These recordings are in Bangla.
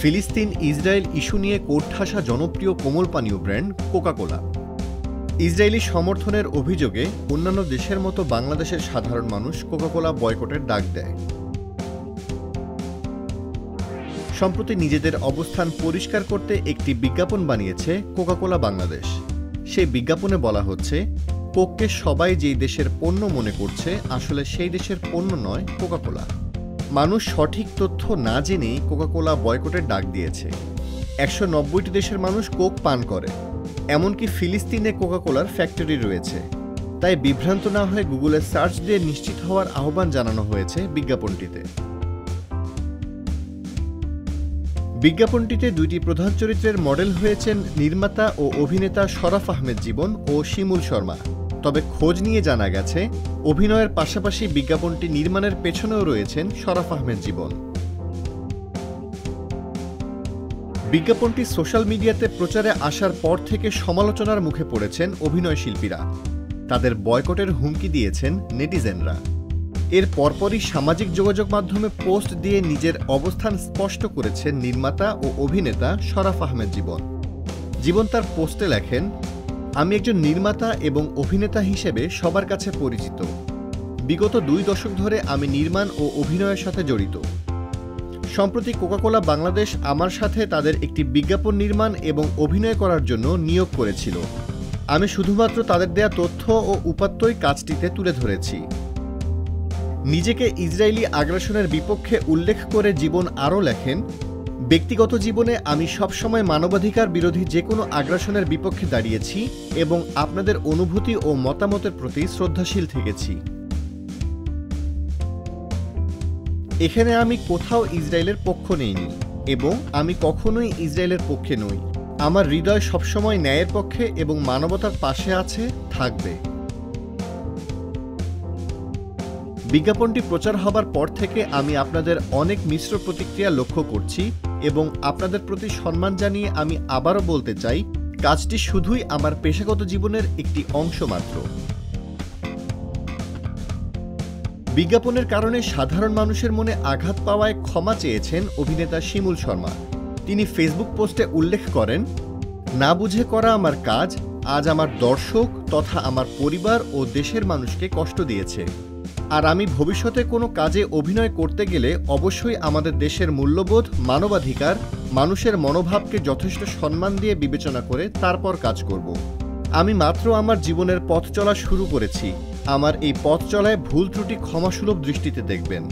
ফিলিস্তিন ইসরায়েল ইস্যু নিয়ে কোণঠাসা জনপ্রিয় কোমল পানীয় ব্র্যান্ড কোকা-কোলা। ইসরায়েলি সমর্থনের অভিযোগে অন্যান্য দেশের মতো বাংলাদেশের সাধারণ মানুষ কোকা-কোলা বয়কটের ডাক দেয়। সম্প্রতি নিজেদের অবস্থান পরিষ্কার করতে একটি বিজ্ঞাপন বানিয়েছে কোকা-কোলা বাংলাদেশ। সেই বিজ্ঞাপনে বলা হচ্ছে, কোককে সবাই যেই দেশের পণ্য মনে করছে আসলে সেই দেশের পণ্য নয় কোকা-কোলা। মানুষ সঠিক তথ্য না জেনেই কোকা-কোলা বয়কটের ডাক দিয়েছে। ১৯০টি দেশের মানুষ কোক পান করে, এমনকি ফিলিস্তিনে কোকা-কোলার ফ্যাক্টরি রয়েছে। তাই বিভ্রান্ত না হয়ে গুগলে সার্চ দিয়ে নিশ্চিত হওয়ার আহ্বান জানানো হয়েছে বিজ্ঞাপনটিতে। বিজ্ঞাপনটিতে দুইটি প্রধান চরিত্রের মডেল হয়েছেন নির্মাতা ও অভিনেতা শরাফ আহমেদ জীবন ও শিমুল শর্মা। তবে খোঁজ নিয়ে জানা গেছে, অভিনয়ের পাশাপাশি বিজ্ঞাপনটি নির্মাণের পেছনেও রয়েছেন শরাফ আহমেদ জীবন। বিজ্ঞাপনটি সোশ্যাল মিডিয়াতে প্রচারে আসার পর থেকে সমালোচনার মুখে পড়েছেন অভিনয় শিল্পীরা। তাদের বয়কটের হুমকি দিয়েছেন নেটিজেনরা। এর পরপরই সামাজিক যোগাযোগ মাধ্যমে পোস্ট দিয়ে নিজের অবস্থান স্পষ্ট করেছেন নির্মাতা ও অভিনেতা শরাফ আহমেদ জীবন তার পোস্টে লেখেন, আমি একজন নির্মাতা এবং অভিনেতা হিসেবে সবার কাছে পরিচিত। বিগত ২ দশক ধরে আমি নির্মাণ ও অভিনয়ের সাথে জড়িত। সম্প্রতি কোকা-কোলা বাংলাদেশ আমার সাথে তাদের একটি বিজ্ঞাপন নির্মাণ এবং অভিনয় করার জন্য নিয়োগ করেছিল। আমি শুধুমাত্র তাদের দেয়া তথ্য ও উপাত্তই কাজটিতে তুলে ধরেছি। নিজেকে ইসরায়েলি আগ্রাসনের বিপক্ষে উল্লেখ করে জীবন আরও লেখেন, ব্যক্তিগত জীবনে আমি সবসময় মানবাধিকার বিরোধী যে কোনো আগ্রাসনের বিপক্ষে দাঁড়িয়েছি এবং আপনাদের অনুভূতি ও মতামতের প্রতি শ্রদ্ধাশীল থেকেছি। এখানে আমি কোথাও ইসরায়েলের পক্ষ নেইনি এবং আমি কখনোই ইসরায়েলের পক্ষে নই। আমার হৃদয় সবসময় ন্যায়ের পক্ষে এবং মানবতার পাশে আছে, থাকবে। বিজ্ঞাপনটি প্রচার হবার পর থেকে আমি আপনাদের অনেক মিশ্র প্রতিক্রিয়া লক্ষ্য করছি এবং আপনাদের প্রতি সম্মান জানিয়ে আমি আবারও বলতে চাই, কাজটি শুধুই আমার পেশাগত জীবনের একটি অংশ মাত্র। বিজ্ঞাপনের কারণে সাধারণ মানুষের মনে আঘাত পাওয়ায় ক্ষমা চেয়েছেন অভিনেতা শিমুল শর্মা। তিনি ফেসবুক পোস্টে উল্লেখ করেন, না বুঝে করা আমার কাজ আজ আমার দর্শক তথা আমার পরিবার ও দেশের মানুষকে কষ্ট দিয়েছে। আর আমি ভবিষ্যতে কোনো কাজে অভিনয় করতে গেলে অবশ্যই আমাদের দেশের মূল্যবোধ, মানবাধিকার, মানুষের মনোভাবকে যথেষ্ট সম্মান দিয়ে বিবেচনা করে তারপর কাজ করব। আমি মাত্র আমার জীবনের পথ চলা শুরু করেছি। আমার এই পথ চলায় ভুল ত্রুটি ক্ষমাসুলভ দৃষ্টিতে দেখবেন।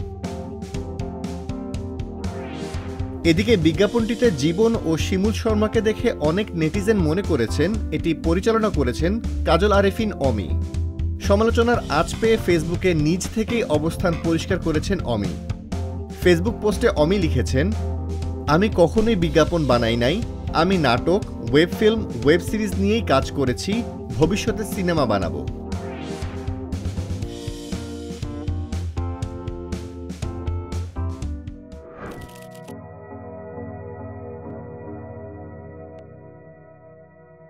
এদিকে বিজ্ঞাপনটিতে জীবন ও শিমুল শর্মাকে দেখে অনেক নেটিজেন মনে করেছেন এটি পরিচালনা করেছেন কাজল আরেফিন অমি। সমালোচনার আঁচ পেয়ে ফেসবুকে নিজ থেকেই অবস্থান পরিষ্কার করেছেন অমি। ফেসবুক পোস্টে অমি লিখেছেন, আমি কখনোই বিজ্ঞাপন বানাই নাই। আমি নাটক, ওয়েব ফিল্ম, ওয়েব সিরিজ নিয়েই কাজ করেছি, ভবিষ্যতে সিনেমা বানাবো।